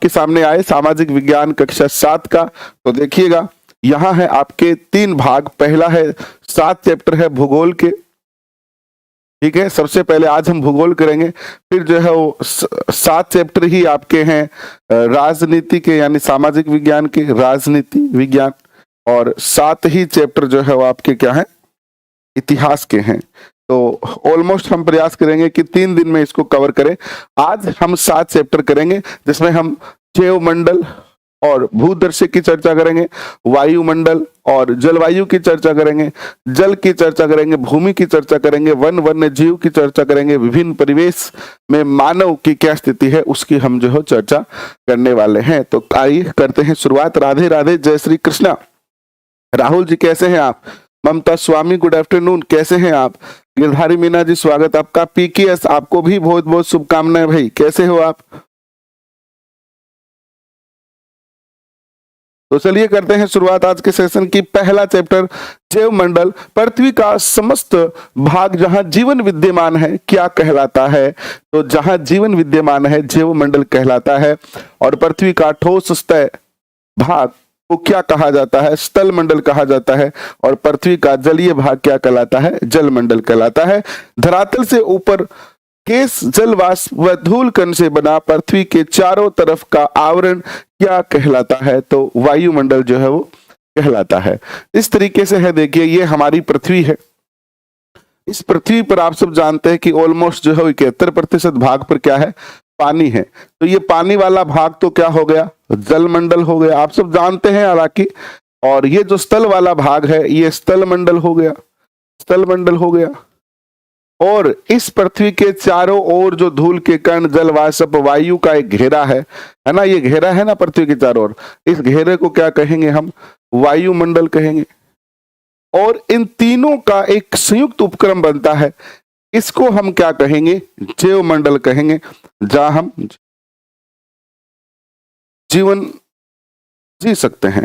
आपके सामने आए सामाजिक विज्ञान कक्षा 7 का, तो देखिएगा यहाँ है आपके 3 भाग। पहला है 7 चैप्टर है भूगोल के, ठीक है। सबसे पहले आज हम भूगोल करेंगे, फिर जो है वो 7 चैप्टर ही आपके हैं राजनीति के, यानी सामाजिक विज्ञान के, राजनीति विज्ञान, और 7 ही चैप्टर जो है वो आपके क्या है, इतिहास के हैं। तो ऑलमोस्ट हम प्रयास करेंगे कि 3 दिन में इसको कवर करें। आज हम 7 चैप्टर करेंगे, जिसमें हम जैवमंडल और भूदृश्य की चर्चा करेंगे, वायुमंडल और जलवायु की चर्चा करेंगे, जल की चर्चा करेंगे, भूमि की चर्चा करेंगे, वन्य जीव की चर्चा करेंगे, विभिन्न परिवेश में मानव की क्या स्थिति है उसकी हम जो है चर्चा करने वाले हैं। तो आइए करते हैं शुरुआत। राधे राधे, जय श्री कृष्णा। राहुल जी कैसे हैं आप? ममता स्वामी गुड आफ्टरनून, कैसे हैं आप? गिरधारी मीना जी स्वागत आपका। पीकेएस आपको भी बहुत बहुत शुभकामनाएं भाई, कैसे हो आप? तो चलिए करते हैं शुरुआत आज के सेशन की। पहला चैप्टर जैवमंडल, पृथ्वी का समस्त भाग जहां जीवन विद्यमान है क्या कहलाता है? तो जहां जीवन विद्यमान है जैवमंडल कहलाता है। और पृथ्वी का ठोस सतह भाग को क्या कहा जाता है? स्थल मंडल कहा जाता है। और पृथ्वी का जलीय भाग क्या कहलाता है? जल मंडल कहलाता है। धरातल से ऊपर गैस, जल वाष्प व धूल कण से बना पृथ्वी के चारों तरफ का आवरण क्या कहलाता है? तो वायुमंडल जो है वो कहलाता है। इस तरीके से है, देखिए ये हमारी पृथ्वी है। इस पृथ्वी पर आप सब जानते हैं कि ऑलमोस्ट जो है 71% भाग पर क्या है? पानी है। तो ये पानी वाला भाग तो क्या हो गया? जलमंडल हो गया, आप सब जानते हैं हालांकि। और ये जो स्थल वाला भाग है ये स्थल मंडल हो गया, स्थल मंडल हो गया। और इस पृथ्वी के चारों ओर जो धूल के कण, जल वाष्प, वायु का एक घेरा है ना, ये घेरा है ना पृथ्वी के चारों ओर, इस घेरे को क्या कहेंगे हम? वायुमंडल कहेंगे। और इन तीनों का एक संयुक्त उपक्रम बनता है, इसको हम क्या कहेंगे? जैवमंडल कहेंगे, जहां हम जीवन जी सकते हैं।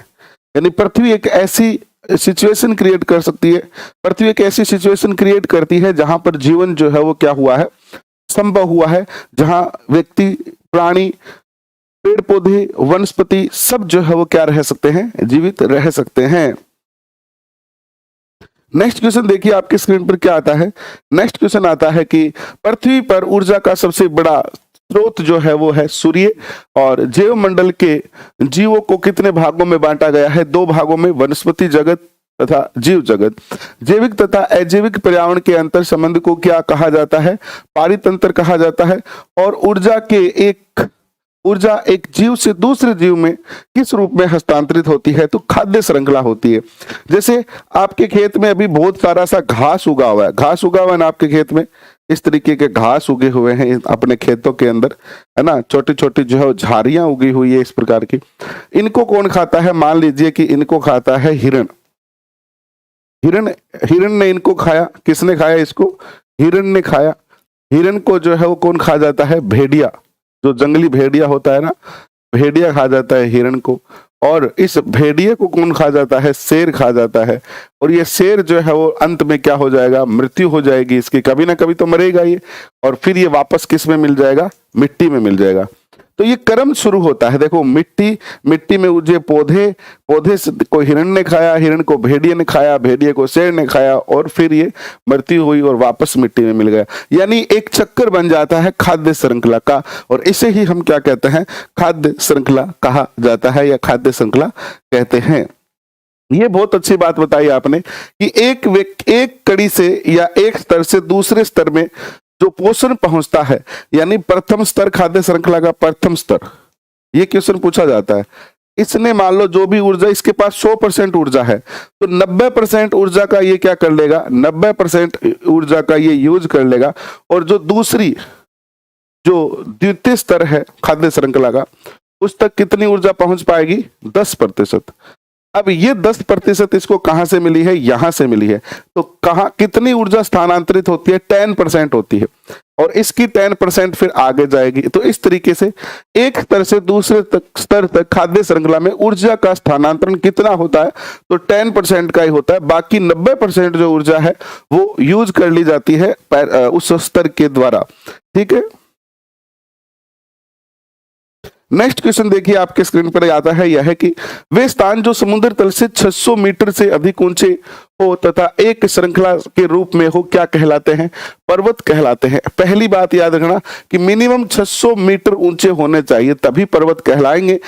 यानी पृथ्वी एक ऐसी सिचुएशन क्रिएट कर सकती है, पृथ्वी एक ऐसी सिचुएशन क्रिएट करती है जहां पर जीवन जो है वो क्या हुआ है? संभव हुआ है, जहां व्यक्ति, प्राणी, पेड़ पौधे, वनस्पति सब जो है वो क्या रह सकते हैं? जीवित रह सकते हैं। नेक्स्ट क्वेश्चन देखिए आपकी स्क्रीन पर क्या आता है। नेक्स्ट क्वेश्चन आता है कि पृथ्वी पर ऊर्जा का सबसे बड़ा स्रोत जो है वो है सूर्य। और जैवमंडल के जीवों को कितने भागों में बांटा गया है? 2 भागों में, वनस्पति जगत तथा जीव जगत। जैविक तथा अजैविक पर्यावरण के अंतर संबंध को क्या कहा जाता है? पारितंत्र कहा जाता है। और ऊर्जा एक जीव से दूसरे जीव में किस रूप में हस्तांतरित होती है? तो खाद्य श्रृंखला होती है। जैसे आपके खेत में अभी बहुत सारा सा घास उगा हुआ है, घास उगा हुआ है ना आपके खेत में, इस तरीके के घास उगे हुए हैं अपने खेतों के अंदर, है ना, छोटी छोटी जो है झाड़ियां उगी हुई है इस प्रकार की। इनको कौन खाता है? मान लीजिए कि इनको खाता है हिरण। हिरण ने इनको खाया। किसने खाया इसको? हिरण ने खाया। हिरण को जो है वो कौन खा जाता है? भेड़िया, जो जंगली भेड़िया होता है ना, भेड़िया खा जाता है हिरण को। और इस भेड़िए को कौन खा जाता है? शेर खा जाता है। और ये शेर जो है वो अंत में क्या हो जाएगा? मृत्यु हो जाएगी इसकी, कभी ना कभी तो मरेगा ये। और फिर ये वापस किस में मिल जाएगा? मिट्टी में मिल जाएगा। तो ये क्रम शुरू होता है। देखो मिट्टी में उगे पौधे से को हिरण ने खाया, हिरण को भेड़िए ने खाया, भेड़िए को शेर ने खाया, और फिर ये मृत्यु हुई और वापस मिट्टी में मिल गया। यानी एक चक्कर बन जाता है खाद्य श्रृंखला का। और इसे ही हम क्या कहते हैं? खाद्य श्रृंखला कहा जाता है या खाद्य श्रृंखला कहते हैं। ये बहुत अच्छी बात बताई आपने कि एक कड़ी से या एक स्तर से दूसरे स्तर में जो पोषण पहुंचता है, यानी प्रथम स्तर खाद्य श्रृंखला का प्रथम स्तर, ये क्वेश्चन पूछा जाता है। इसने मान लो जो भी ऊर्जा, इसके पास 100% ऊर्जा है, तो 90% ऊर्जा का ये क्या कर लेगा? 90% ऊर्जा का ये यूज कर लेगा। और जो द्वितीय स्तर है खाद्य श्रृंखला का, उस तक कितनी ऊर्जा पहुंच पाएगी? 10%। अब ये 10% इसको कहां से मिली है? यहां से मिली है। तो कहां कितनी ऊर्जा स्थानांतरित होती है? 10% होती है। और इसकी 10% फिर आगे जाएगी। तो इस तरीके से एक स्तर से दूसरे स्तर तक खाद्य श्रृंखला में ऊर्जा का स्थानांतरण कितना होता है? तो 10% का ही होता है। बाकी 90% जो ऊर्जा है वो यूज कर ली जाती है उस स्तर के द्वारा। ठीक है, नेक्स्ट क्वेश्चन देखिए आपके स्क्रीन पर आता है, यह है कि वे स्थान जो समुद्र तल से 600 मीटर से अधिक ऊंचे हो तथा एक श्रृंखला के रूप में हो, क्या कहलाते हैं? पर्वत कहलाते हैं। पहली बात याद रखना कि मिनिमम 600 मीटर ऊंचे होने चाहिए, तभी पर्वत कहलाएंगे।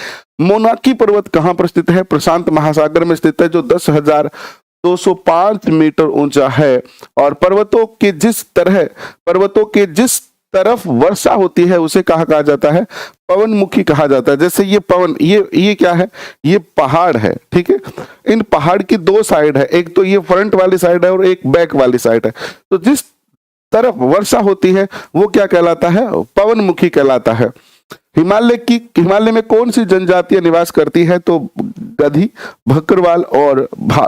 मोनाकी पर्वत कहाँ पर स्थित है? प्रशांत महासागर में स्थित है, जो 10,205 मीटर ऊंचा है। और पर्वतों के जिस तरफ वर्षा होती है उसे कहा जाता है? पवनमुखी कहा जाता है। जैसे ये पवन, ये क्या है? ये पहाड़ है, ठीक है। इन पहाड़ की दो साइड है, एक तो ये फ्रंट वाली साइड है और एक बैक वाली साइड है। तो जिस तरफ वर्षा होती है वो क्या कहलाता है? पवनमुखी कहलाता है। हिमालय में कौन सी जनजातियां निवास करती है? तो गधी, भकरवाल और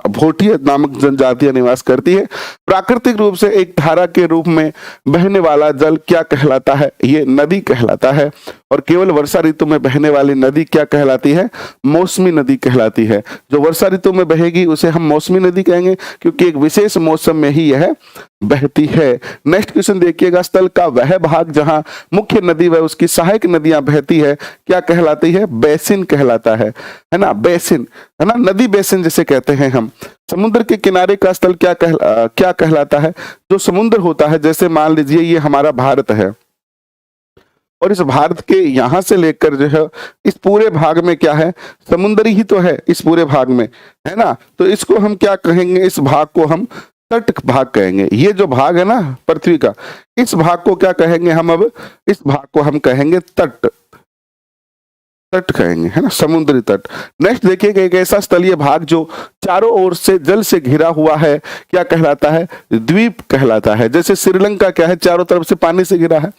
भोटिया नामक जनजातियां निवास करती है। प्राकृतिक रूप से एक धारा के रूप में बहने वाला जल क्या कहलाता है? ये नदी कहलाता है। और केवल वर्षा ऋतु में बहने वाली नदी क्या कहलाती है? मौसमी नदी कहलाती है। जो वर्षा ऋतु में बहेगी उसे हम मौसमी नदी कहेंगे, क्योंकि एक विशेष मौसम में ही यह बहती है। नेक्स्ट क्वेश्चन देखिएगा, स्थल का वह भाग जहां मुख्य नदी व उसकी सहायक नदियां बहती है क्या कहलाती है? बेसिन कहलाता है ना? बेसिन है ना, नदी बेसिन जिसे कहते हैं हम। समुद्र के किनारे का स्थल क्या कहलाता है? जो समुद्र होता है, जैसे मान लीजिए ये हमारा भारत है और इस भारत के यहां से लेकर जो है इस पूरे भाग में क्या है? समुद्र ही तो है इस पूरे भाग में, है ना। तो इसको हम क्या कहेंगे? इस भाग को हम तट भाग कहेंगे। ये जो भाग है ना पृथ्वी का, इस भाग को क्या कहेंगे हम? अब इस भाग को हम कहेंगे तट कहेंगे, है ना, समुद्री तट। नेक्स्ट देखिए, एक ऐसा स्थलीय भाग जो चारों ओर से जल से घिरा हुआ है क्या कहलाता है? द्वीप कहलाता है। जैसे श्रीलंका क्या है? चारों तरफ से पानी से घिरा है।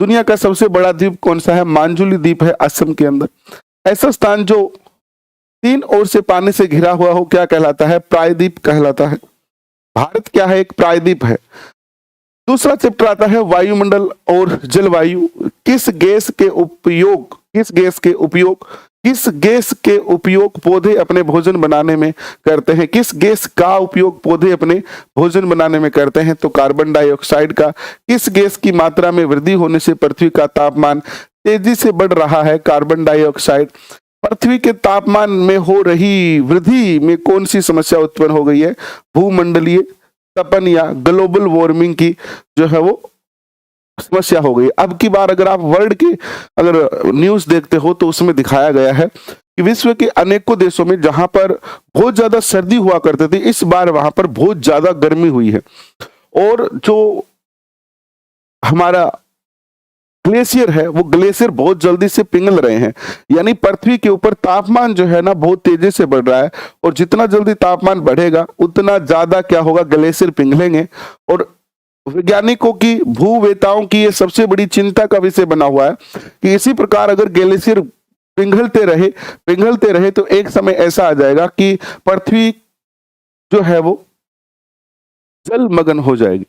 दुनिया का सबसे बड़ा द्वीप कौन सा है? मांजुली द्वीप है असम के अंदर। ऐसा स्थान जो तीन ओर से पानी से घिरा हुआ हो क्या कहलाता है? प्रायद्वीप कहलाता है। भारत क्या है? एक प्रायद्वीप है। दूसरा चैप्टर आता है वायुमंडल और जलवायु। किस गैस के उपयोग पौधे अपने भोजन बनाने में करते हैं? किस गैस का उपयोग पौधे अपने भोजन बनाने में करते हैं? तो कार्बन डाइऑक्साइड का। किस गैस की मात्रा में वृद्धि होने से पृथ्वी का तापमान तेजी से बढ़ रहा है? Carbon dioxide. पृथ्वी के तापमान में हो रही वृद्धि में कौन सी समस्या उत्पन्न हो गई है? भूमंडलीय तपन या ग्लोबल वार्मिंग की जो है वो समस्या हो गई। अब की बार अगर आप वर्ल्ड की न्यूज देखते हो तो उसमें दिखाया गया है कि विश्व के अनेकों देशों में जहां पर बहुत ज्यादा सर्दी हुआ करती थी, इस बार वहां पर बहुत ज्यादा गर्मी हुई है। और जो हमारा ग्लेशियर है वो ग्लेशियर बहुत जल्दी से पिघल रहे हैं, यानी पृथ्वी के ऊपर तापमान जो है ना बहुत तेजी से बढ़ रहा है। और जितना जल्दी तापमान बढ़ेगा उतना ज्यादा क्या होगा? ग्लेशियर पिघलेंगे। और वैज्ञानिकों की, भूवेताओं की ये सबसे बड़ी चिंता का विषय बना हुआ है कि इसी प्रकार अगर ग्लेशियर पिघलते रहे तो एक समय ऐसा आ जाएगा कि पृथ्वी जो है वो जलमग्न हो जाएगी।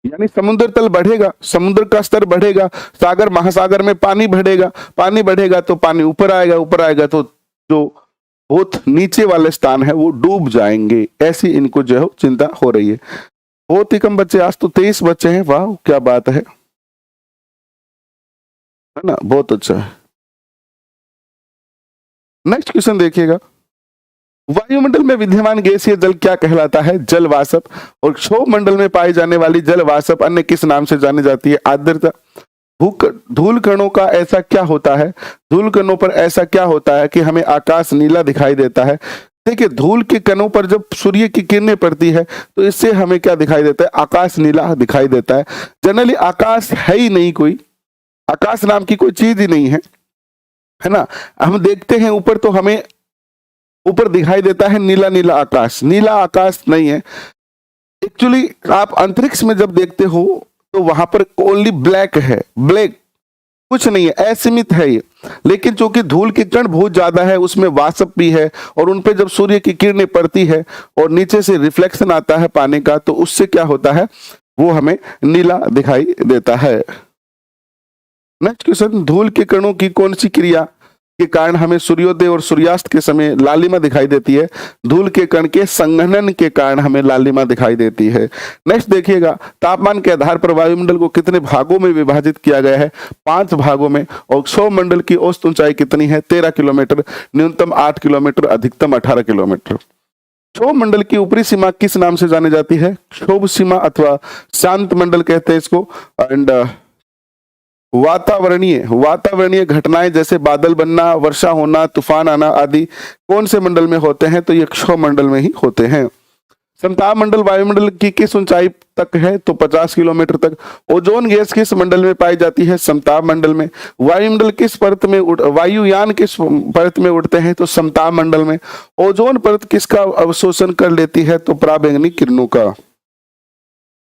यानी समुद्र तल बढ़ेगा, समुद्र का स्तर बढ़ेगा, सागर महासागर में पानी बढ़ेगा तो पानी ऊपर आएगा तो जो बहुत नीचे वाले स्थान है वो डूब जाएंगे। ऐसी इनको जो है चिंता हो रही है। बहुत ही कम बच्चे, आज तो 23 बच्चे हैं। वाह क्या बात है ना, बहुत अच्छा है। नेक्स्ट क्वेश्चन देखिएगा, वायुमंडल में विद्यमान गैसीय जल क्या कहलाता है? जल वाष्प। और क्षोभ मंडल में पाई जाने वाली जल वाष्प अन्य किस नाम से जानी जाती है? आर्द्रता। धूल कणों का ऐसा क्या होता है? धूल कणों पर ऐसा क्या होता है कि हमें आकाश नीला दिखाई देता है? देखिए, धूल के कणों पर जब सूर्य की किरणें पड़ती है तो इससे हमें क्या दिखाई देता है? आकाश नीला दिखाई देता है। जनरली आकाश है ही नहीं, कोई आकाश नाम की कोई चीज ही नहीं है ना। हम देखते हैं ऊपर तो हमें ऊपर दिखाई देता है नीला नीला आकाश, नीला आकाश नहीं है। एक्चुअली आप अंतरिक्ष में जब देखते हो तो वहां पर ओनली ब्लैक है, ब्लैक कुछ नहीं है, असीमित है ये। लेकिन चूंकि धूल के कण बहुत ज्यादा है, उसमें वाष्प भी है और उन पे जब सूर्य की किरणें पड़ती है और नीचे से रिफ्लेक्शन आता है पानी का, तो उससे क्या होता है? वो हमें नीला दिखाई देता है। नेक्स्ट क्वेश्चन, धूल के कणों की कौन सी क्रिया के कारण हमें सूर्योदय और सूर्यास्त के समय लालिमा दिखाई देती है। धूल के कण के संघनन के कारण हमें लालिमा दिखाई देती है। नेक्स्ट देखिएगा, तापमान के आधार पर वायुमंडल को कितने भागों में विभाजित किया गया है? 5 भागों में। और क्षोभ मंडल की औसत ऊंचाई कितनी है? 13 किलोमीटर, न्यूनतम 8 किलोमीटर, अधिकतम 18 किलोमीटर। क्षोभ मंडल की ऊपरी सीमा किस नाम से जानी जाती है? क्षोभ सीमा अथवा शांत मंडल कहते हैं इसको। एंड वातावरणीय घटनाएं जैसे बादल बनना, वर्षा होना, तूफान आना आदि कौन से मंडल में होते हैं? तो ये क्षोभ मंडल में ही होते हैं। समताप मंडल वायुमंडल की किस ऊंचाई तक है? तो 50 किलोमीटर तक। ओजोन गैस किस मंडल में पाई जाती है? समताप मंडल में। वायुमंडल किस परत में वायुयान किस परत में उड़ते हैं? तो समताप मंडल में। ओजोन परत किसका अवशोषण कर लेती है? तो पराबैंगनी किरणों का।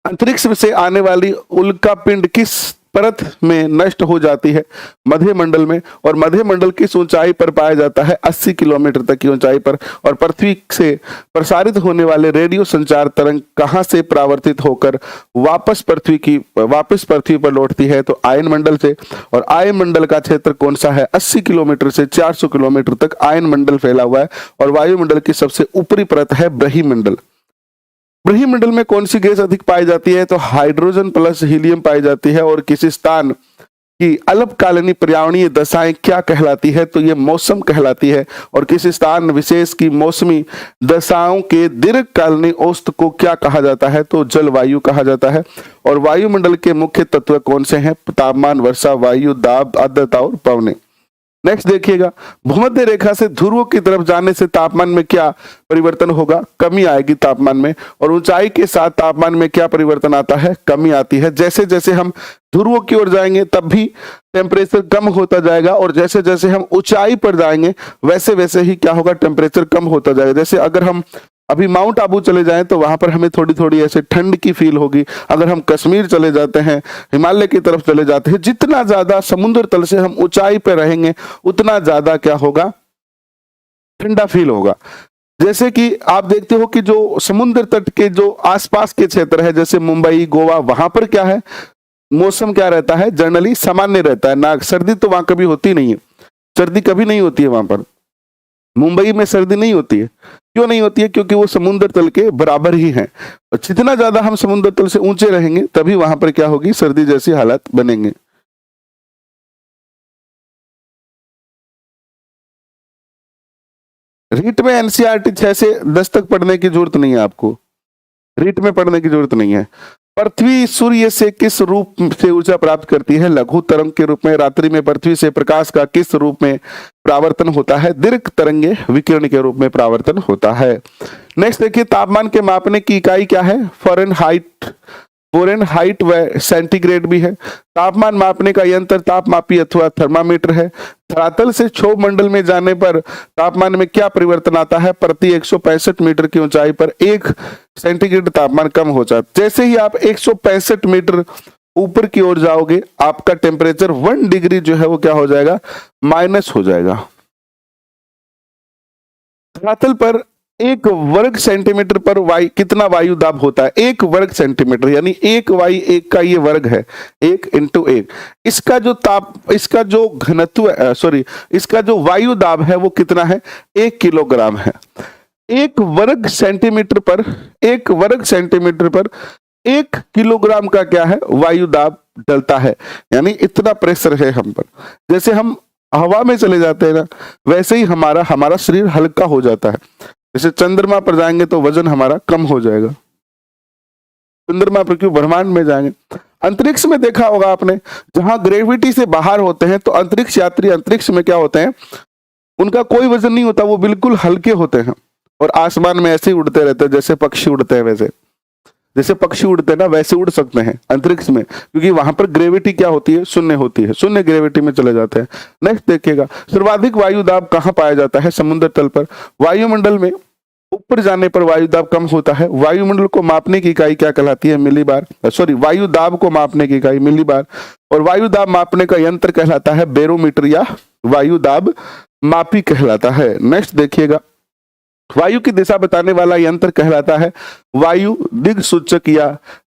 अंतरिक्ष से आने वाली उल्का पिंड किस परत में नष्ट हो जाती है? मध्य मंडल में। और मध्य मंडल किस ऊंचाई पर पाया जाता है? 80 किलोमीटर तक की ऊंचाई पर। और पृथ्वी से प्रसारित होने वाले रेडियो संचार तरंग कहां से परावर्तित होकर वापस पृथ्वी पर लौटती है? तो आयन मंडल से। और आयन मंडल का क्षेत्र कौन सा है? 80 किलोमीटर से 400 किलोमीटर तक आयन मंडल फैला हुआ है। और वायुमंडल की सबसे ऊपरी परत है ब्रह्मंडल। ब्रह्मंडल में कौन सी गैस अधिक पाई जाती है? तो हाइड्रोजन प्लस हीलियम पाई जाती है। और किसी स्थान की अल्पकालीन पर्यावरणीय दशाएं क्या कहलाती है? तो ये मौसम कहलाती है। और किसी स्थान विशेष की मौसमी दशाओं के दीर्घकालीन औसत को क्या कहा जाता है? तो जलवायु कहा जाता है। और वायुमंडल के मुख्य तत्व कौन से हैं? तापमान, वर्षा, वायु दाब, आर्द्रता और पवनें। नेक्स्ट देखिएगा, भूमध्य रेखा से ध्रुवों की तरफ जाने से तापमान में क्या परिवर्तन होगा? कमी आएगी तापमान में। और ऊंचाई के साथ तापमान में क्या परिवर्तन आता है? कमी आती है। जैसे जैसे हम ध्रुवों की ओर जाएंगे तब भी टेम्परेचर कम होता जाएगा। और जैसे जैसे हम ऊंचाई पर जाएंगे वैसे वैसे ही क्या होगा? टेम्परेचर कम होता जाएगा। जैसे अगर हम अभी माउंट आबू चले जाएं तो वहां पर हमें थोड़ी थोड़ी ऐसे ठंड की फील होगी। अगर हम कश्मीर चले जाते हैं, हिमालय की तरफ चले जाते हैं, जितना ज्यादा समुद्र तल से हम ऊंचाई पर रहेंगे उतना ज्यादा क्या होगा? ठंडा फील होगा। जैसे कि आप देखते हो कि जो समुद्र तट के जो आसपास के क्षेत्र है, जैसे मुंबई, गोवा, वहां पर क्या है? मौसम क्या रहता है? जनरली सामान्य रहता है ना। सर्दी तो वहां कभी होती नहीं है, सर्दी कभी नहीं होती है वहां पर। मुंबई में सर्दी नहीं होती है। क्यों नहीं होती है? क्योंकि वो समुद्र तल के बराबर ही है। जितना ज्यादा हम समुद्र तल से ऊंचे रहेंगे तभी वहां पर क्या होगी? सर्दी जैसी हालत बनेंगे। रीट में एनसीईआरटी 6 से 10 तक पढ़ने की जरूरत नहीं है आपको। रीट में पढ़ने की जरूरत नहीं है। पृथ्वी सूर्य से किस रूप से ऊर्जा प्राप्त करती है? लघु तरंग के रूप में। रात्रि में पृथ्वी से प्रकाश का किस रूप में परावर्तन होता है? दीर्घ तरंगे विकिरण के रूप में परावर्तन होता है। नेक्स्ट देखिए, तापमान के मापने की इकाई क्या है? फ़ारेनहाइट व सेंटीग्रेड भी है। तापमान मापने का यंत्र तापमापी अथवा थर्मामीटर है। धरातल से क्षोभ मंडल में जाने पर तापमान में क्या परिवर्तन आता है? प्रति 165 मीटर की ऊंचाई पर 1 सेंटीग्रेड तापमान कम हो जाता है। जैसे ही आप 165 मीटर ऊपर की ओर जाओगे आपका टेम्परेचर 1 डिग्री जो है वो क्या हो जाएगा? माइनस हो जाएगा। धरातल पर 1 वर्ग सेंटीमीटर पर कितना वायु दाब होता है? 1 वर्ग सेंटीमीटर यानी 1 वाई 1 का ये वर्ग है, 1 × 1। इसका जो घनत्व इसका जो वायु दाब है वो कितना है? 1 किलोग्राम है। 1 वर्ग सेंटीमीटर पर 1 किलोग्राम का क्या है? वायु दाब डलता है। यानी इतना प्रेशर है हम पर। जैसे हम हवा में चले जाते हैं ना, वैसे ही हमारा शरीर हल्का हो जाता है। जैसे चंद्रमा पर जाएंगे तो वजन हमारा कम हो जाएगा। चंद्रमा पर क्यों? ब्रह्मांड में जाएंगे। अंतरिक्ष में देखा होगा आपने, जहां ग्रेविटी से बाहर होते हैं तो अंतरिक्ष यात्री अंतरिक्ष में क्या होते हैं? उनका कोई वजन नहीं होता, वो बिल्कुल हल्के होते हैं और आसमान में ऐसे ही उड़ते रहते हैं जैसे पक्षी उड़ते हैं। वैसे जैसे पक्षी उड़ते हैं ना, वैसे उड़ सकते हैं अंतरिक्ष में, क्योंकि वहां पर ग्रेविटी क्या होती है? शून्य होती है। शून्य ग्रेविटी में चले जाते हैं। नेक्स्ट देखिएगा, सर्वाधिक वायु दाब कहाँ पाया जाता है? समुद्र तल पर। वायुमंडल में ऊपर जाने पर वायु दाब कम होता है। वायुमंडल को मापने की इकाई क्या कहलाती है? मिलीबार। वायु दाब को मापने की इकाई मिलीबार। और वायु दाब मापने का यंत्र कहलाता है बैरोमीटर या वायु दाब मापी कहलाता है। नेक्स्ट देखिएगा, वायु की दिशा बताने वाला यंत्र कहलाता है वायु दिग्सूचक या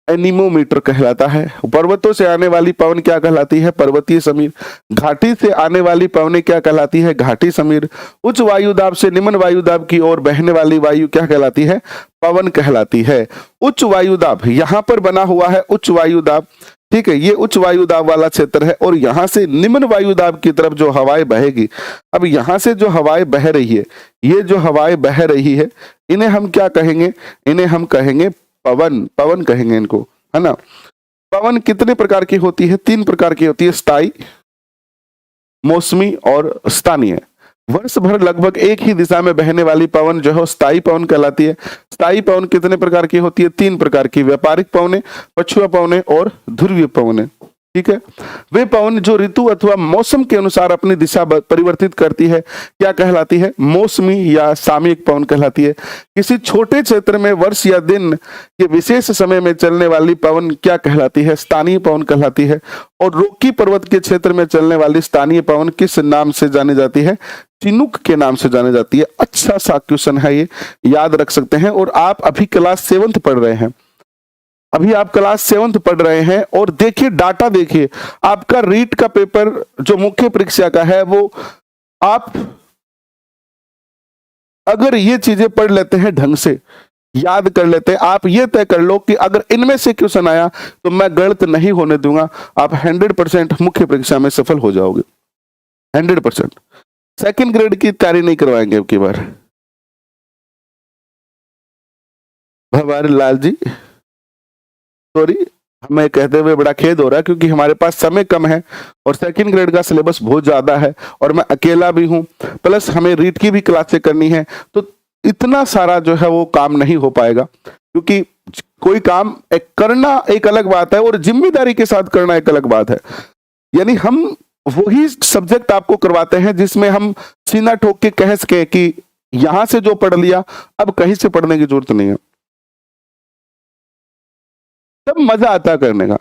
एनीमोमीटर कहलाता है। पर्वतों से आने वाली पवन क्या कहलाती है? पर्वतीय समीर। घाटी से आने वाली पवनें क्या कहलाती है? घाटी समीर। उच्च वायुदाब से निम्न वायुदाब की ओर बहने वाली वायु क्या कहलाती है? पवन कहलाती है। उच्च वायुदाब यहां पर बना हुआ है उच्च वायुदाब, ठीक है, ये उच्च वायुदाब वाला क्षेत्र है और यहां से निम्न वायुदाब की तरफ जो हवाएं बहेगी, अब यहां से जो हवाएं बह रही है, ये जो हवाएं बह रही है, इन्हें हम क्या कहेंगे? इन्हें हम कहेंगे पवन। पवन कहेंगे इनको, है ना। पवन कितने प्रकार की होती है? 3 प्रकार की होती है, स्थायी, मौसमी और स्थानीय। वर्ष भर लगभग एक ही दिशा में बहने वाली पवन जो है स्थायी पवन कहलाती है। स्थायी पवन कितने प्रकार की होती है? 3 प्रकार की, व्यापारिक पवनें, पछुआ पवनें और ध्रुवीय पवनें, ठीक है। वे पवन जो ऋतु अथवा मौसम के अनुसार अपनी दिशा परिवर्तित करती है क्या कहलाती है? मौसमी या सामयिक पवन कहलाती है। किसी छोटे क्षेत्र में वर्ष या दिन के विशेष समय में चलने वाली पवन क्या कहलाती है? स्थानीय पवन कहलाती है। और रोकी पर्वत के क्षेत्र में चलने वाली स्थानीय पवन किस नाम से जानी जाती है? चिनुक के नाम से जानी जाती है। अच्छा सा क्वेश्चन है, ये याद रख सकते हैं। और आप अभी क्लास 7th पढ़ रहे हैं, अभी आप क्लास 7th पढ़ रहे हैं और देखिए डाटा, देखिए आपका रीट का पेपर जो मुख्य परीक्षा का है, वो आप अगर ये चीजें पढ़ लेते हैं, ढंग से याद कर लेते हैं, आप ये तय कर लो कि अगर इनमें से क्वेश्चन आया तो मैं गलत नहीं होने दूंगा, आप 100% मुख्य परीक्षा में सफल हो जाओगे, 100%। सेकंड ग्रेड की तैयारी नहीं करवाएंगे अब की बार। भवारी लाल जी, सॉरी, हमें कहते हुए बड़ा खेद हो रहा है क्योंकि हमारे पास समय कम है और सेकंड ग्रेड का सिलेबस बहुत ज्यादा है और मैं अकेला भी हूं, प्लस हमें रीट की भी क्लासें करनी है, तो इतना सारा जो है वो काम नहीं हो पाएगा। क्योंकि कोई काम करना एक अलग बात है और जिम्मेदारी के साथ करना एक अलग बात है। यानी हम वही सब्जेक्ट आपको करवाते हैं जिसमें हम सीना ठोक के कह सके कि यहां से जो पढ़ लिया अब कहीं से पढ़ने की जरूरत नहीं है, तब मजा आता है करने का।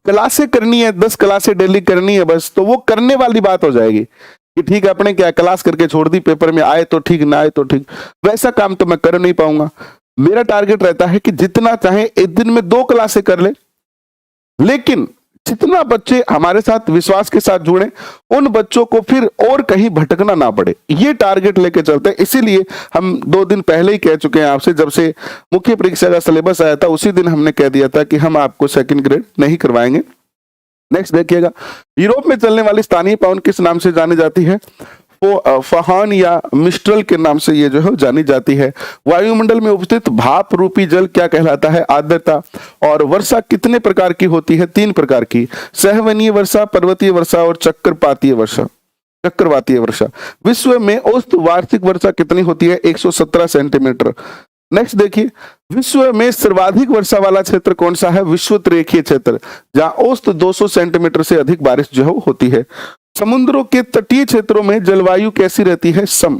क्लासें करनी है, 10 क्लासें डेली करनी है बस, तो वो करने वाली बात हो जाएगी कि ठीक है अपने क्या क्लास करके छोड़ दी, पेपर में आए तो ठीक, ना आए तो ठीक, वैसा काम तो मैं कर नहीं पाऊंगा। मेरा टारगेट रहता है कि जितना चाहे एक दिन में 2 क्लासें कर ले, लेकिन जितना बच्चे हमारे साथ विश्वास के साथ जुड़े, उन बच्चों को फिर और कहीं भटकना ना पड़े, ये टारगेट लेके चलते हैं। इसीलिए हम 2 दिन पहले ही कह चुके हैं आपसे, जब से मुख्य परीक्षा का सिलेबस आया था उसी दिन हमने कह दिया था कि हम आपको सेकंड ग्रेड नहीं करवाएंगे। नेक्स्ट देखिएगा, यूरोप में चलने वाली स्थानीय पवन किस नाम से जानी जाती है? फहान या मिस्ट्रल के नाम से ये जो है जानी जाती है। वायुमंडल में उपस्थित भाप रूपी जल क्या कहलाता है? आर्द्रता। और वर्षा कितने प्रकार की होती है? 3 प्रकार की, सहवनीय वर्षा, पर्वतीय वर्षा और चक्रपातीय वर्षा, चक्रवातीय वर्षा। विश्व में औसत वार्षिक वर्षा कितनी होती है? 117 सेंटीमीटर। नेक्स्ट देखिए, विश्व में सर्वाधिक वर्षा वाला क्षेत्र कौन सा है? विषुवत रेखीय क्षेत्र, जहां औसत 200 सेंटीमीटर से अधिक बारिश जो है होती है। समुद्रों के तटीय क्षेत्रों में जलवायु कैसी रहती है? सम।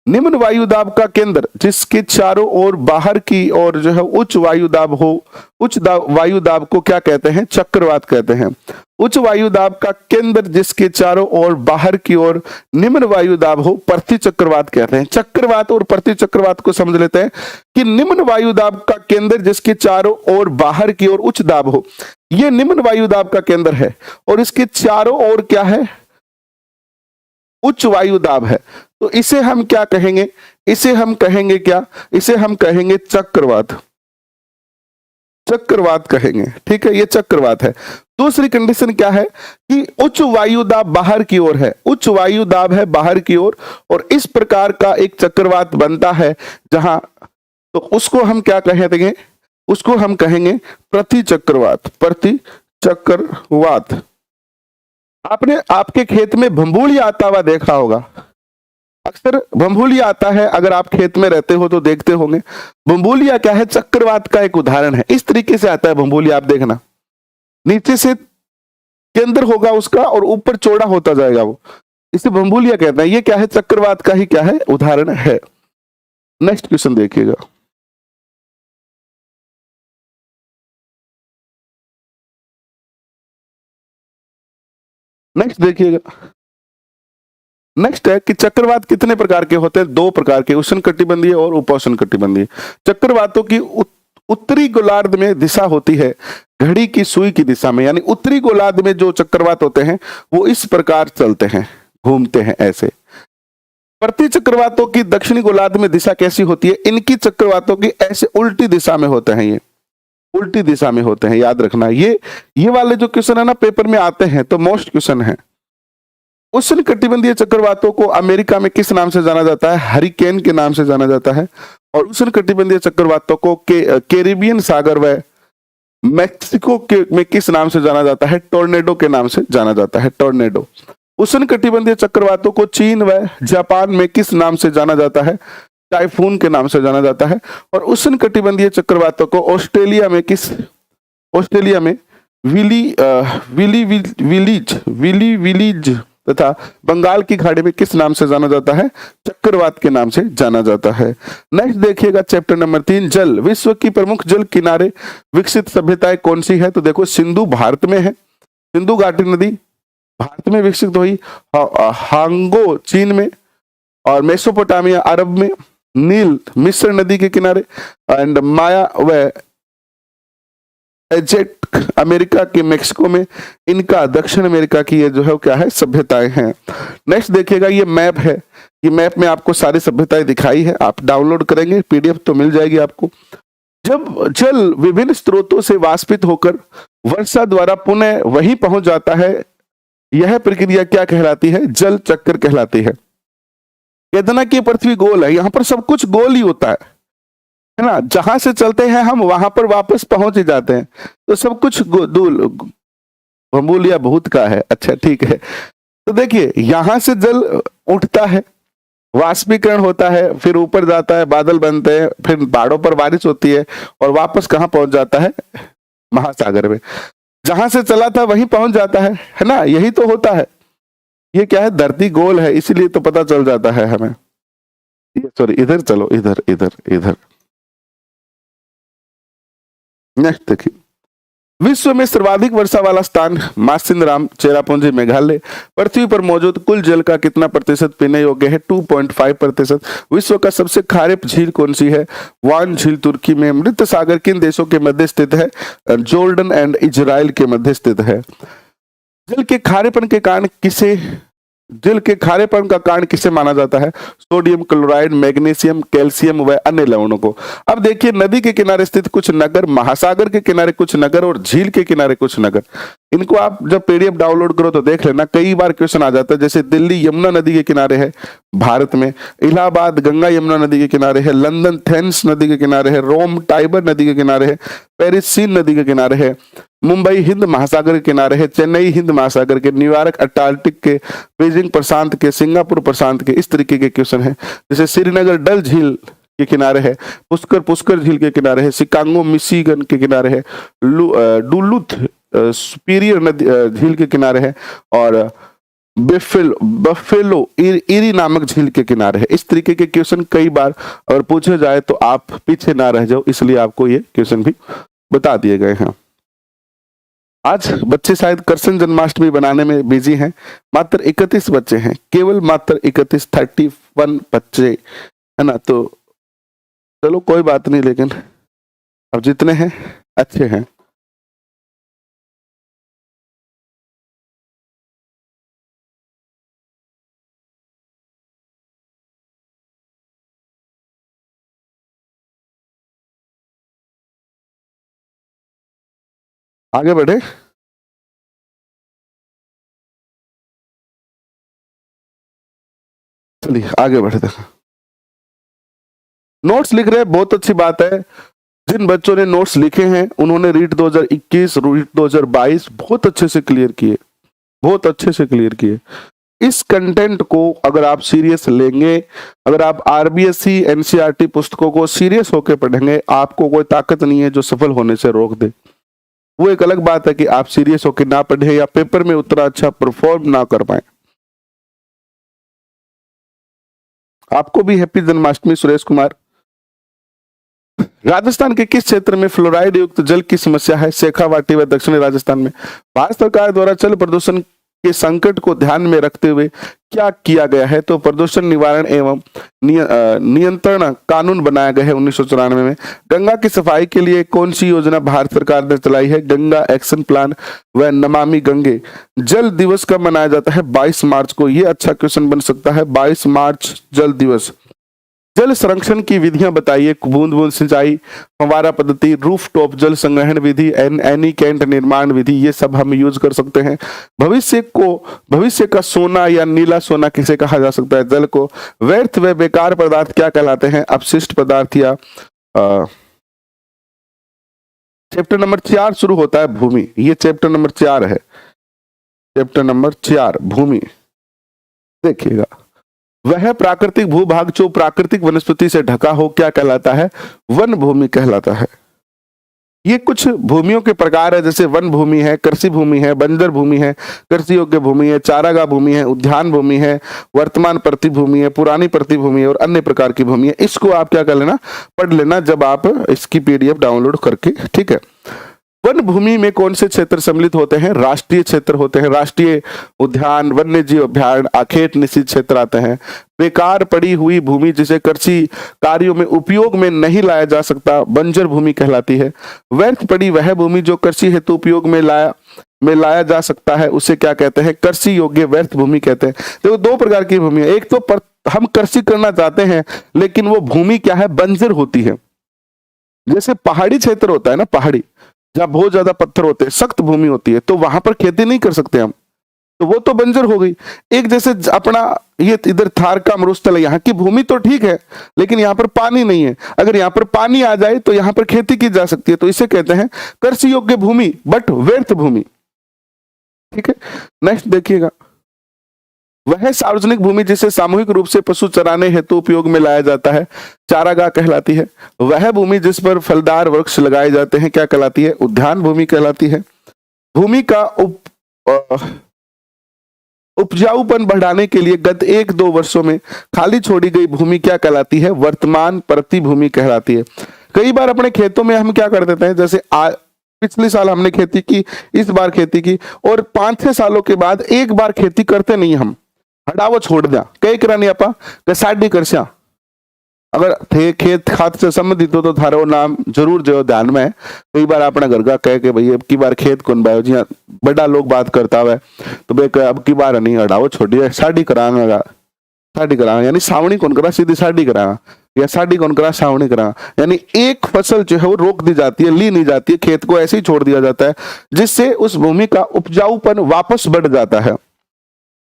निम्न वायुदाब का केंद्र जिसके चारों ओर बाहर की ओर जो है उच्च वायुदाब हो, वायुदाब को क्या कहते हैं? चक्रवात कहते हैं। उच्च वायुदाब का केंद्र जिसके चारों ओर बाहर की ओर निम्न वायुदाब हो, प्रति चक्रवात कहते हैं। चक्रवात और प्रति चक्रवात को समझ लेते हैं कि निम्न वायुदाब का केंद्र जिसके चारों ओर बाहर की ओर उच्च दाब हो, यह निम्न वायुदाब का केंद्र है और इसके चारों ओर क्या है? उच्च वायुदाब है। तो इसे हम क्या कहेंगे? इसे हम कहेंगे क्या? इसे हम कहेंगे चक्रवात, चक्रवात कहेंगे, ठीक है, ये चक्रवात है। दूसरी कंडीशन क्या है कि उच्च वायुदाब बाहर की ओर है, उच्च वायुदाब है बाहर की ओर और इस प्रकार का एक चक्रवात बनता है जहां, तो उसको हम क्या कहेंगे? उसको हम कहेंगे प्रति चक्रवात, प्रति चक्रवात। आपने आपके खेत में भंबूलिया आता हुआ देखा होगा, अक्सर भंबूलिया आता है, अगर आप खेत में रहते हो तो देखते होंगे। भंबूलिया क्या है? चक्रवात का एक उदाहरण है। इस तरीके से आता है भंबूलिया, आप देखना, नीचे से केंद्र होगा उसका और ऊपर चौड़ा होता जाएगा, वो इसे भंबूलिया कहते हैं। ये क्या है? चक्रवात का ही क्या है? उदाहरण है। नेक्स्ट क्वेश्चन देखिएगा, नेक्स्ट देखिएगा। नेक्स्ट है कि चक्रवात कितने प्रकार के होते हैं? 2 प्रकार के, उष्णकटिबंधीय और उपोष्णकटिबंधीय। चक्रवातों की उत्तरी गोलार्ध में दिशा होती है घड़ी की सुई की दिशा में, यानी उत्तरी गोलार्ध में जो चक्रवात होते हैं वो इस प्रकार चलते हैं, घूमते हैं ऐसे। प्रति चक्रवातों की दक्षिणी गोलार्ध में दिशा कैसी होती है? इनकी चक्रवातों की ऐसे उल्टी दिशा में होते हैं, ये उल्टी दिशा में होते हैं, याद रखना। ये वाले जो क्वेश्चन है ना पेपर में आते हैं तो मोस्ट क्वेश्चन है। उष्णकटिबंधीय चक्रवातों को अमेरिका में किस नाम से जाना जाता है? हरिकेन के नाम से जाना जाता है। और उष्णकटिबंधीय चक्रवातों को कैरिबियन सागर व मैक्सिको में किस नाम से जाना जाता है? टोर्नेडो के नाम से जाना जाता है, टोर्नेडो। उष्णकटिबंधीय चक्रवातों को चीन व जापान में किस नाम से जाना जाता है? टाइफून के नाम से जाना जाता है। और उष्णकटिबंधीय चक्रवातों को ऑस्ट्रेलिया में विली विलीज तथा बंगाल की खाड़ी में किस नाम से जाना जाता है? चक्रवात के नाम से जाना जाता है। नेक्स्ट देखिएगा चैप्टर नंबर 3, जल। विश्व की प्रमुख जल किनारे विकसित सभ्यताएं कौन सी है? तो देखो सिंधु भारत में है, सिंधु घाटी नदी भारत में विकसित हुई, हांगो चीन में, और मेसोपोटामिया अरब में, नील मिस्र नदी के किनारे, एंड माया व एजेट अमेरिका के मेक्सिको में, इनका दक्षिण अमेरिका की ये जो है क्या है? सभ्यताएं हैं। नेक्स्ट देखिएगा ये मैप है, ये मैप में आपको सारी सभ्यताएं दिखाई है, आप डाउनलोड करेंगे पीडीएफ तो मिल जाएगी आपको। जब जल विभिन्न स्रोतों से वाष्पित होकर वर्षा द्वारा पुनः वही पहुंच जाता है, यह प्रक्रिया क्या कहलाती है? जल चक्र कहलाती है। कहते ना कि पृथ्वी गोल है, यहां पर सब कुछ गोल ही होता है ना, जहां से चलते हैं हम वहां पर वापस पहुंच ही जाते हैं, तो सब कुछ भूल या भूत का है। अच्छा ठीक है, तो देखिए यहां से जल उठता है, वाष्पीकरण होता है, फिर ऊपर जाता है, बादल बनते हैं, फिर पहाड़ों पर बारिश होती है और वापस कहां पहुंच जाता है? महासागर में। जहां से चला था वहीं पहुंच जाता है ना, यही तो होता है। ये क्या है? धरती गोल है, इसीलिए तो पता चल जाता है हमें। सॉरी, इधर चलो, इधर इधर इधर। नेक्स्ट देखिए, विश्व में सर्वाधिक वर्षा वाला स्थान मासिनराम, चेरापूंजी, मेघालय। पृथ्वी पर मौजूद कुल जल का कितना प्रतिशत पीने योग्य है? 2.5%। विश्व का सबसे खारे झील कौन सी है? वान झील तुर्की में। मृत सागर किन देशों के मध्य स्थित है? जॉर्डन एंड इजराइल के मध्य स्थित है। जल के खारेपन का कारण किसे माना जाता है? सोडियम क्लोराइड, मैग्नीशियम, कैल्शियम व अन्य लवणों को। अब देखिए नदी के किनारे स्थित कुछ नगर, महासागर के किनारे कुछ नगर और झील के किनारे कुछ नगर, इनको आप जब पीडीएफ डाउनलोड करो तो देख लेना, कई बार क्वेश्चन आ जाता है। जैसे दिल्ली यमुना नदी के किनारे है भारत में, इलाहाबाद गंगा यमुना नदी के किनारे है, लंदन थेम्स नदी के किनारे है, रोम टाइबर नदी के किनारे है, पेरिस सीन नदी के किनारे है, मुंबई हिंद महासागर के किनारे है, चेन्नई हिंद महासागर के, न्यूयॉर्क अटलांटिक के, बीजिंग प्रशांत के, सिंगापुर प्रशांत के। इस तरीके के क्वेश्चन है। जैसे श्रीनगर डल झील के किनारे है, पुष्कर झील के किनारे है, शिकागो मिशिगन के किनारे है, डुलुथ सुपीरियर नदी झील के किनारे है, और बफेलो इरी नामक झील के किनारे है। इस तरीके के क्वेश्चन कई बार अगर पूछे जाए तो आप पीछे ना रह जाओ, इसलिए आपको ये क्वेश्चन भी बता दिए गए हैं। आज बच्चे शायद कृष्ण जन्माष्टमी बनाने में बिजी हैं। मात्र 31 बच्चे हैं, केवल मात्र 31 बच्चे है ना। तो चलो कोई बात नहीं, लेकिन अब जितने हैं अच्छे हैं। आगे बढ़े। चलिए आगे बढ़े। नोट्स लिख रहे हैं, बहुत अच्छी बात है। जिन बच्चों ने नोट्स लिखे हैं उन्होंने रीट 2021 रीट 2022 बहुत अच्छे से क्लियर किए, बहुत अच्छे से क्लियर किए। इस कंटेंट को अगर आप सीरियस लेंगे, अगर आप आरबीएससी एनसीईआरटी पुस्तकों को सीरियस होकर पढ़ेंगे, आपको कोई ताकत नहीं है जो सफल होने से रोक दे। वो एक अलग बात है कि आप सीरियस होकर ना पढ़े या पेपर में उतना अच्छा परफॉर्म ना कर पाए। आपको भी हैप्पी जन्माष्टमी सुरेश कुमार। राजस्थान के किस क्षेत्र में फ्लोराइड युक्त जल की समस्या है? शेखावाटी व दक्षिणी राजस्थान में। भारत सरकार द्वारा जल प्रदूषण के संकट को ध्यान में रखते हुए क्या किया गया है? तो प्रदूषण निवारण एवं नियंत्रण कानून बनाया गया है 1994 में। गंगा की सफाई के लिए कौन सी योजना भारत सरकार ने चलाई है? गंगा एक्शन प्लान व नमामि गंगे। जल दिवस कब मनाया जाता है? 22 मार्च को। ये अच्छा क्वेश्चन बन सकता है, 22 मार्च जल दिवस। जल संरक्षण की विधियां बताइए। बूंद बूंद सिंचाई, फव्वारा पद्धति, रूफ टॉप जल संग्रहण विधि, एनी कैंट निर्माण विधि, ये सब हम यूज कर सकते हैं। भविष्य का सोना या नीला सोना किसे कहा जा सकता है? जल को। व्यर्थ व बेकार पदार्थ क्या कहलाते हैं? अपशिष्ट पदार्थ या चैप्टर नंबर 4 शुरू होता है भूमि। ये चैप्टर नंबर 4 है, चैप्टर नंबर 4 भूमि। देखिएगा, वह प्राकृतिक भूभाग जो प्राकृतिक वनस्पति से ढका हो क्या कहलाता है? वन भूमि कहलाता है। ये कुछ भूमियों के प्रकार है, जैसे वन भूमि है, कृषि भूमि है, बंजर भूमि है, कृषि योग्य भूमि है, चारागाह भूमि है, उद्यान भूमि है, वर्तमान प्रतिभूमि है, पुरानी प्रतिभूमि है और अन्य प्रकार की भूमि है। इसको आप क्या कर लेना, पढ़ लेना जब आप इसकी पीडीएफ डाउनलोड करके, ठीक है। वन भूमि में कौन से क्षेत्र सम्मिलित होते हैं? राष्ट्रीय क्षेत्र होते हैं, राष्ट्रीय उद्यान, वन्य जीव अभ्यारण्य, आखेट निषिद्ध क्षेत्र आते हैं। बेकार पड़ी हुई भूमि जिसे कृषि कार्यों में उपयोग में नहीं लाया जा सकता, बंजर भूमि कहलाती है। व्यर्थ पड़ी वह भूमि जो कृषि हेतु उपयोग में लाया जा सकता है, उसे क्या कहते हैं? कृषि योग्य व्यर्थ भूमि कहते हैं। देखो, दो प्रकार की भूमि है। एक तो हम कृषि करना चाहते हैं लेकिन वो भूमि क्या है? बंजर होती है। जैसे पहाड़ी क्षेत्र होता है ना, पहाड़ी जहां बहुत ज्यादा पत्थर होते हैं, सख्त भूमि होती है, तो वहां पर खेती नहीं कर सकते हम, तो वो तो बंजर हो गई। एक जैसे अपना ये इधर थार का मरुस्थल है, यहाँ की भूमि तो ठीक है लेकिन यहाँ पर पानी नहीं है। अगर यहाँ पर पानी आ जाए तो यहाँ पर खेती की जा सकती है, तो इसे कहते हैं कृषि योग्य भूमि बट व्यर्थ भूमि, ठीक है। नेक्स्ट देखिएगा, वह सार्वजनिक भूमि जिसे सामूहिक रूप से पशु चराने हेतु उपयोग में लाया जाता है, चारागाह कहलाती है। वह भूमि जिस पर फलदार वृक्ष लगाए जाते हैं क्या कहलाती है? उद्यान भूमि कहलाती है। भूमि का उपजाऊपन बढ़ाने के लिए गत 1-2 वर्षों में खाली छोड़ी गई भूमि क्या कहलाती है? वर्तमान प्रतिभूमि कहलाती है। कई बार अपने खेतों में हम क्या कर देते हैं, जैसे पिछले साल हमने खेती की, इस बार खेती की, और 5-6 सालों के बाद एक बार खेती करते नहीं, हम हटावो छोड़ दिया, कई करा नहीं आपा साड़ी करस्या। अगर थे खेत खाद से संबंधित हो तो थारो नाम जरूर जो ध्यान में है। कई बार अपना घर का कह के भाई अब की बार खेत कौन बायो जी, बड़ा लोग बात करता हुआ तो भाई अब की बार नहीं हटाओ छोड़िए, साड़ी करांगा, साड़ी करांगा यानी सावनी कौन करा, सीधी साड़ी करांगा, या साड़ी कौन करा, सावनी करा। यानी एक फसल जो है वो रोक दी जाती है, ली नहीं जाती है, खेत को ऐसे ही छोड़ दिया जाता है, जिससे उस भूमि का उपजाऊपन वापस बढ़ जाता है,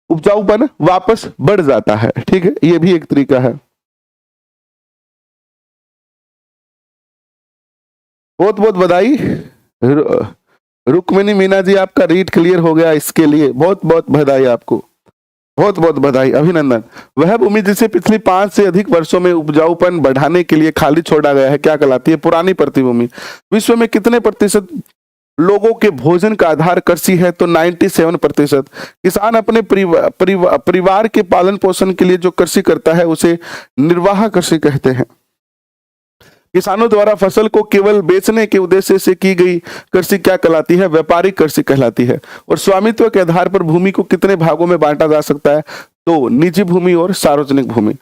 उपजाऊपन वापस बढ़ जाता है, ठीक है। ये भी एक तरीका है। बहुत बहुत बधाई रुक्मिनी मीना जी, आपका रीड क्लियर हो गया, इसके लिए बहुत बहुत बधाई आपको, बहुत बहुत बधाई, अभिनंदन। वह भूमि जिसे पिछली 5 से अधिक वर्षों में उपजाऊपन बढ़ाने के लिए खाली छोड़ा गया है क्या कहलाती है? पुरानी प्रतिभूमि। विश्व में कितने प्रतिशत लोगों के भोजन का आधार कृषि है? तो 97%। किसान अपने परिवार के पालन पोषण के लिए जो कृषि करता है उसे निर्वाह कृषि कहते हैं। किसानों द्वारा फसल को केवल बेचने के उद्देश्य से की गई कृषि क्या कहलाती है? व्यापारिक कृषि कहलाती है। और स्वामित्व के आधार पर भूमि को कितने भागों में बांटा जा सकता है? तो निजी भूमि और सार्वजनिक भूमि।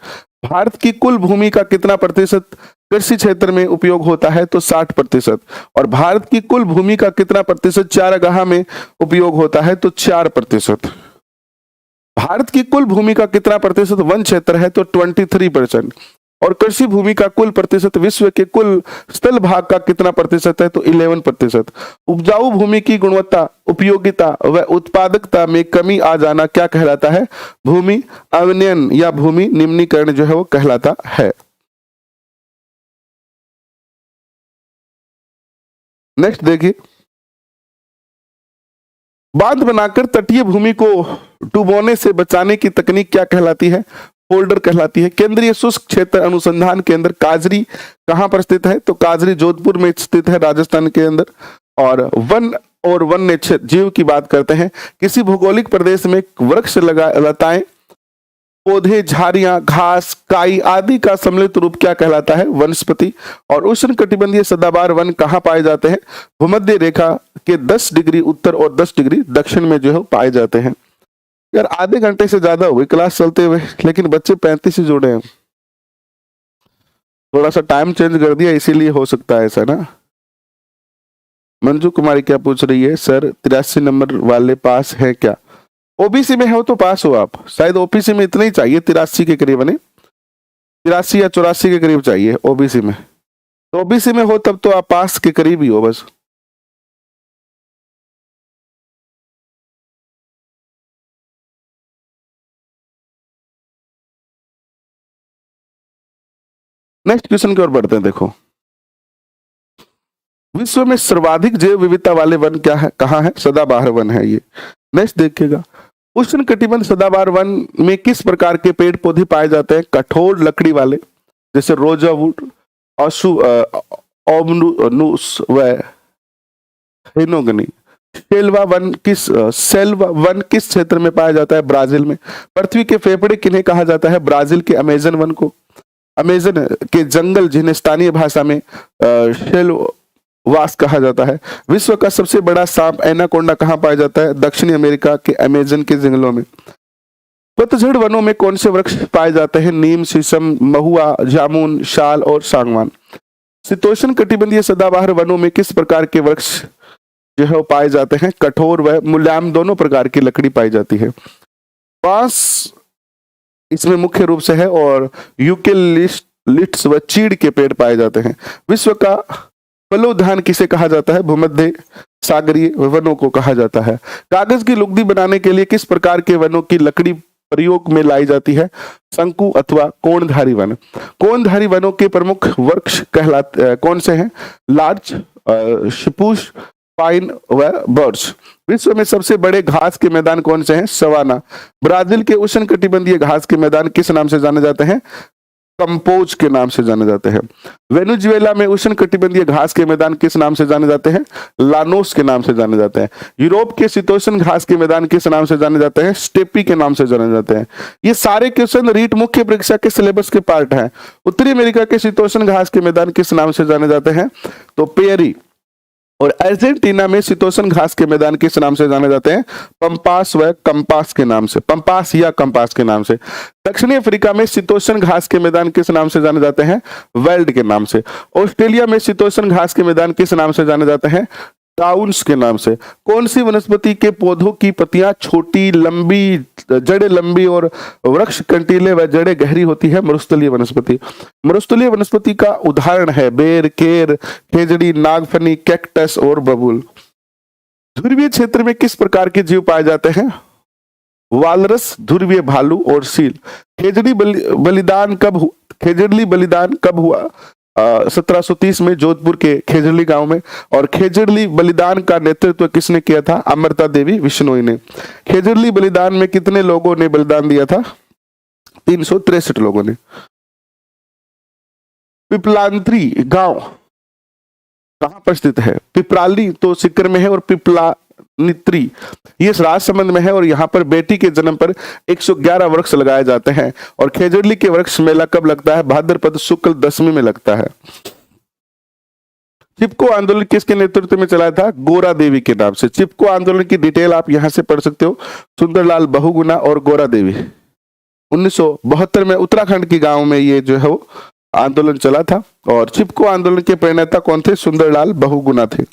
भारत की कुल भूमि का कितना प्रतिशत कृषि क्षेत्र में उपयोग होता है? तो 60%। और भारत की कुल भूमि का कितना प्रतिशत चारागाह में उपयोग होता है? तो 4%। भारत की कुल भूमि का कितना प्रतिशत वन क्षेत्र है? तो 23%। और कृषि भूमि का कुल प्रतिशत विश्व के कुल स्थल भाग का कितना प्रतिशत है? तो 11%। उपजाऊ भूमि की गुणवत्ता, उपयोगिता व उत्पादकता में कमी आ जाना क्या कहलाता है? भूमि अवनयन या भूमि निम्नीकरण जो है वो कहलाता है। नेक्स्ट देखिए, बांध बनाकर तटीय भूमि को डुबोने से बचाने की तकनीक क्या कहलाती है? फोल्डर कहलाती है। केंद्रीय शुष्क क्षेत्र अनुसंधान केंद्र काजरी कहां पर स्थित है? तो काजरी जोधपुर में स्थित है, राजस्थान के अंदर। और वन और वन्य जीव की बात करते हैं, किसी भौगोलिक प्रदेश में वृक्ष लताएं, पौधे, झाड़ियां, घास, काई आदि का सम्मिलित रूप क्या कहलाता है? वनस्पति। और उष्ण कटिबंधीय सदाबहार वन कहां पाए जाते हैं? भूमध्य रेखा के 10 डिग्री उत्तर और 10 डिग्री दक्षिण में जो है पाए जाते हैं। यार आधे घंटे से ज्यादा हो गई क्लास चलते हुए, लेकिन बच्चे 35 ही जुड़े हैं। थोड़ा सा टाइम चेंज कर दिया इसीलिए हो सकता है ऐसा ना। मंजू कुमारी क्या पूछ रही है, सर 83 नंबर वाले पास है क्या? ओबीसी में हो तो पास हो आप, शायद ओबीसी में इतना ही चाहिए, 83 के करीब नहीं, 83 या 84 के करीब चाहिए ओबीसी में। तो ओबीसी में हो तब तो आप पास के करीब ही हो बस। नेक्स्ट क्वेश्चन की ओर बढ़ते हैं। देखो, विश्व में सर्वाधिक जैव विविधता वाले वन क्या है, कहाँ है? सदाबहार वन है ये। नेक्स्ट देखिएगा, उष्ण कटिबंध सदाबहार वन में किस प्रकार के पेड़ पौधे पाए जाते हैं? कठोर लकड़ी वाले, जैसे रोजा वुड, ओमनुस व हेनोगनी। सेल्वा वन किस क्षेत्र में पाया जाता है? ब्राजील में। पृथ्वी के फेफड़े किन्हें कहा जाता है? ब्राजील के अमेजन वन को। अमेजन के जंगल जिन्हें स्थानीय भाषा में शेलवास कहा जाता है। विश्व का सबसे बड़ा सांप एनाकोंडा कहाँ पाया जाता है? दक्षिणी अमेरिका के अमेजन के जंगलों में। पतझड़ वनों में कौन से वृक्ष पाए जाते हैं? नीम, शीशम, महुआ, जामुन, शाल और सागवान। शीतोष्ण कटिबंधीय सदाबहार वनों में किस प्रकार के वृक्ष जो है पाए जाते हैं? कठोर व मुलायम दोनों प्रकार की लकड़ी पाई जाती है। बांस इसमें मुख्य रूप से है और यूकेलिप्टस व चीड़ के पेड़ पाए जाते हैं। विश्व का फलोद्यान किसे कहा जाता है? भूमध्य सागरीय वनों को कहा जाता है। कागज की लुगदी बनाने के लिए किस प्रकार के वनों की लकड़ी प्रयोग में लाई जाती है? शंकु अथवा कोणधारी वन। कोणधारी वनों के प्रमुख वृक्ष कहलाते कौन से हैं? लार्च, स्प्रूस, पाइन व बर्च। विश्व में सबसे बड़े घास के मैदान कौन से हैं? सवाना। ब्राजील के उष्णकटिबंधीय घास के मैदान किस नाम से जाने जाते हैं? कंपोज के नाम से जाने जाते हैं। वेनेजुएला में उष्णकटिबंधीय घास के मैदान किस नाम से जाने जाते हैं? लानोस के नाम से जाने जाते हैं। यूरोप के शीतोष्ण घास के मैदान किस नाम से जाने जाते हैं? स्टेपी के नाम से जाने जाते हैं। ये सारे क्वेश्चन रीट मुख्य परीक्षा के सिलेबस के पार्ट हैं। उत्तरी अमेरिका के शीतोष्ण घास के मैदान किस नाम से जाने जाते हैं? तो पेरी। और अर्जेंटीना में शीतोष्ण घास के मैदान किस नाम से जाने जाते हैं? पंपास व कंपास के नाम से, पंपास या कंपास के नाम से। दक्षिणी अफ्रीका में शीतोष्ण घास के मैदान किस नाम से जाने जाते हैं? वेल्ड के नाम से। ऑस्ट्रेलिया में शीतोष्ण घास के मैदान किस नाम से जाने जाते हैं? टाउन्स के नाम से। कौन सी वनस्पति के पौधों की पत्तियां छोटी, लंबी, जड़ें लंबी और वृक्ष कंटीले व जड़ें गहरी होती है? मरुस्थलीय वनस्पति। मरुस्थलीय वनस्पति का उदाहरण है बेर, केर, खेजड़ी, नागफनी, कैक्टस और बबूल। ध्रुवीय क्षेत्र में किस प्रकार के जीव पाए जाते हैं? वालरस, ध्रुवीय भालू और सील। खेजड़ी बलिदान कब हुआ? 1730 में जोधपुर के खेजड़ली गांव में। और खेजड़ली बलिदान का नेतृत्व किसने किया था? अमृता देवी बिश्नोई ने। खेजड़ली बलिदान में कितने लोगों ने बलिदान दिया था? 363 लोगों ने। पिपलांत्री गांव कहां पर स्थित है? पिपराली तो सीकर में है और पिपलानित्री ये राजसमंद में है। और यहाँ पर बेटी के जन्म पर 111 वृक्ष लगाए जाते हैं। और खेजड़ली के वृक्ष मेला कब लगता है? भाद्रपद शुक्ल दशमी में लगता है। चिपको आंदोलन किसके नेतृत्व में चलाया था? गोरा देवी के नाम से। चिपको आंदोलन की डिटेल आप यहां से पढ़ सकते हो, सुंदरलाल बहुगुणा और गोरा देवी। 1972 में उत्तराखंड के गांव में ये जो है वो आंदोलन चला था। और चिपको आंदोलन के प्रणेता कौन थे? सुंदरलाल बहुगुणा थे।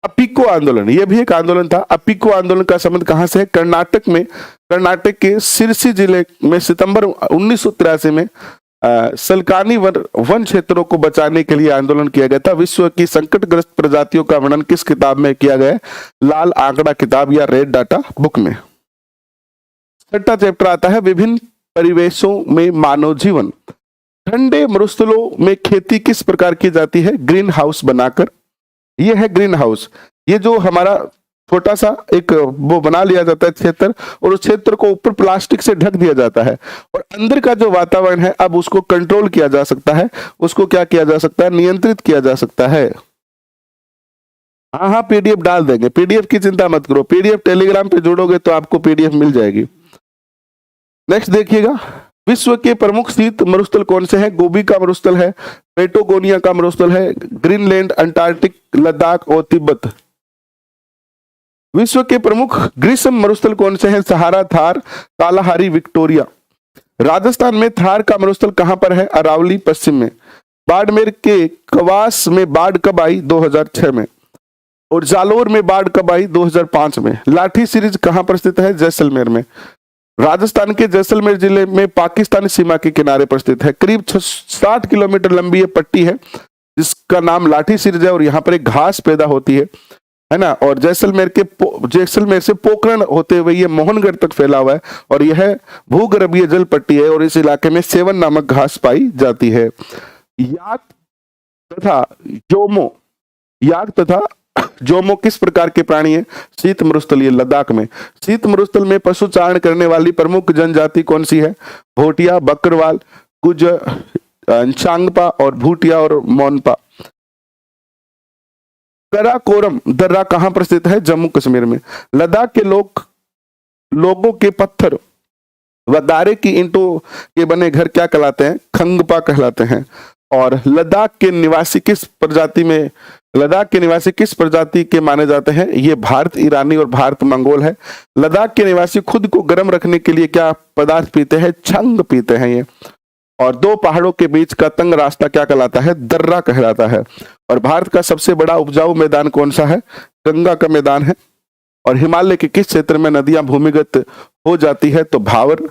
अपिको आंदोलन, यह भी एक आंदोलन था। अपिको आंदोलन का संबंध कहां से है? कर्नाटक में, कर्नाटक के सिरसी जिले में सितंबर 1983 में सलकानी वन क्षेत्रों को बचाने के लिए आंदोलन किया गया था। विश्व की संकटग्रस्त प्रजातियों का वर्णन किस किताब में किया गया है? लाल आंकड़ा किताब या रेड डाटा बुक में। छठा चैप्टर आता है विभिन्न परिवेशों में मानव जीवन। ठंडे मरुस्थलों में खेती किस प्रकार की जाती है? ग्रीन हाउस बनाकर। ये है ग्रीन हाउस। ये जो हमारा छोटा सा एक वो बना लिया जाता है क्षेत्र, और उस क्षेत्र को ऊपर प्लास्टिक से ढक दिया जाता है, और अंदर का जो वातावरण है अब उसको कंट्रोल किया जा सकता है, उसको क्या किया जा सकता है? नियंत्रित किया जा सकता है। हाँ, पीडीएफ डाल देंगे, पीडीएफ की चिंता मत करो, पीडीएफ टेलीग्राम पे जोड़ोगे तो आपको पीडीएफ मिल जाएगी। नेक्स्ट देखिएगा, विश्व के प्रमुख शीत मरुस्थल कौन से हैं? गोबी का मरुस्थल है, पेटागोनिया का मरुस्थल है, ग्रीनलैंड, अंटार्कटिक, लद्दाख और तिब्बत। विश्व के प्रमुख ग्रीष्म मरुस्थल कौन से हैं? सहारा, थार, कालाहारी, विक्टोरिया। राजस्थान में थार का मरुस्थल कहां पर है? अरावली, पश्चिम में। बाड़मेर के कवास में बाढ़ कब आई? 2006 में। और जालोर में बाढ़ कब आई? 2005 में। लाठी सीरीज कहां पर स्थित है? जैसलमेर में। राजस्थान के जैसलमेर जिले में पाकिस्तानी सीमा के किनारे पर स्थित है। करीब 60 किलोमीटर लंबी ये पट्टी है जिसका नाम लाठी सीरीज है, और यहाँ पर एक घास पैदा होती है ना। और जैसलमेर से पोखरण होते हुए ये मोहनगढ़ तक फैला हुआ है, और यह भूगर्भीय जल पट्टी है, और इस इलाके में सेवन नामक घास पाई जाती है। याक तथा जोमो किस प्रकार के प्राणी है? शीत मरुस्थलीय, लद्दाख में। शीत मरुस्थल में पशुचारण करने वाली प्रमुख जनजाति कौन सी है? भोटिया, बकरवाल, कुज, चांगपा और भूटिया और मोनपा। कराकोरम दर्रा कहां पर स्थित है? जम्मू कश्मीर में। लद्दाख के लोगों के पत्थर व दारे की ईंटों के बने घर क्या कहलाते हैं? खंगपा कहलाते हैं। और लद्दाख के निवासी किस प्रजाति के माने जाते हैं? ये भारत ईरानी और भारत मंगोल है। लद्दाख के निवासी खुद को गर्म रखने के लिए क्या पदार्थ पीते हैं? छंग पीते हैं ये। और दो पहाड़ों के बीच का तंग रास्ता क्या कहलाता है? दर्रा कहलाता है। और भारत का सबसे बड़ा उपजाऊ मैदान कौन सा है? गंगा का मैदान है। और हिमालय के किस क्षेत्र में नदियां भूमिगत हो जाती है? तो भावर।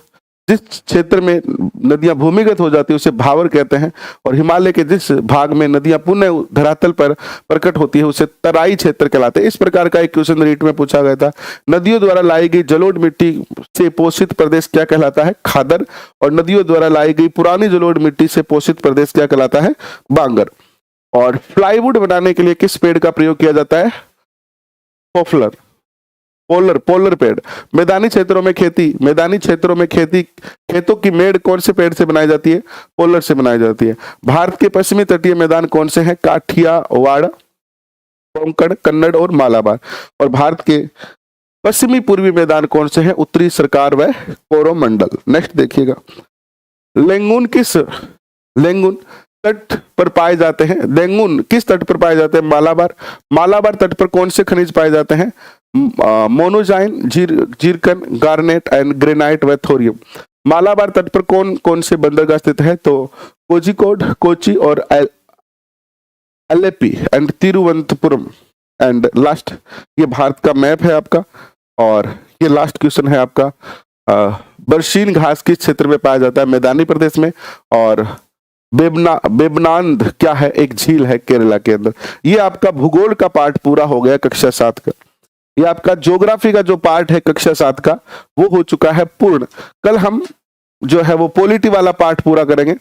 जिस क्षेत्र में नदियां भूमिगत हो जाती है उसे भावर कहते हैं। और हिमालय के जिस भाग में नदियां पुनः धरातल पर प्रकट होती है उसे तराई क्षेत्र कहलाते हैं। इस प्रकार का एक क्वेश्चन रीट में पूछा गया था। नदियों द्वारा लाई गई जलोढ़ मिट्टी से पोषित प्रदेश क्या कहलाता है? खादर। और नदियों द्वारा लाई गई पुरानी जलोढ़ मिट्टी से पोषित प्रदेश क्या कहलाता है? बांगर। और प्लाईवुड बनाने के लिए किस पेड़ का प्रयोग किया जाता है? पोलर पेड़। मैदानी क्षेत्रों में खेती खेतों की मेड़ कौन से पेड़ से बनाई जाती है? पोलर से बनाई जाती है। भारत के पश्चिमी तटीय मैदान कौन से हैं? काठियावाड़, कोंकण, कन्नड़ और मालाबार। और भारत के पश्चिमी पूर्वी मैदान कौन से हैं? उत्तरी सरकार व कोरोमंडल। नेक्स्ट देखिएगा, लेंगुन तट पर पाए जाते हैं। लेंगुन किस तट पर पाए जाते हैं? मालाबार तट पर कौन से खनिज पाए जाते हैं? मोनोजाइन, जीरकन, गार्नेट एंड ग्रेनाइट व थोरियम। मालाबार तट पर कौन कौन से बंदरगाह स्थित है? तो कोझिकोड, कोची और Alleppey and Thiruvananthapuram. And last, ये भारत का मैप है आपका। और ये लास्ट क्वेश्चन है आपका, बरशीन घास किस क्षेत्र में पाया जाता है? मैदानी प्रदेश में। और बेबनांद क्या है? एक झील है केरला के अंदर। ये आपका भूगोल का पार्ट पूरा हो गया कक्षा 7 का। ये आपका ज्योग्राफी का जो पार्ट है कक्षा 7 का वो हो चुका है पूर्ण। कल हम जो है वो पॉलिटी वाला पार्ट पूरा करेंगे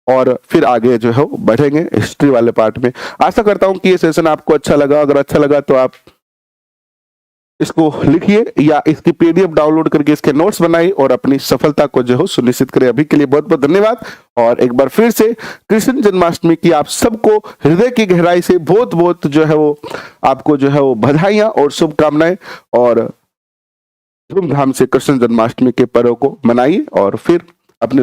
और फिर आगे जो है वो बढ़ेंगे हिस्ट्री वाले पार्ट में। आशा करता हूं कि ये सेशन आपको अच्छा लगा। अगर अच्छा लगा तो आप इसको लिखिए या इसकी पीडीएफ डाउनलोड करके इसके नोट्स बनाइए और अपनी सफलता को जो है सुनिश्चित करें। अभी के लिए बहुत बहुत धन्यवाद। और एक बार फिर से कृष्ण जन्माष्टमी की आप सबको हृदय की गहराई से बहुत बहुत जो है वो आपको जो है वो बधाइयां और शुभकामनाएं। और धूमधाम से कृष्ण जन्माष्टमी के पर्व को मनाइए और फिर अपने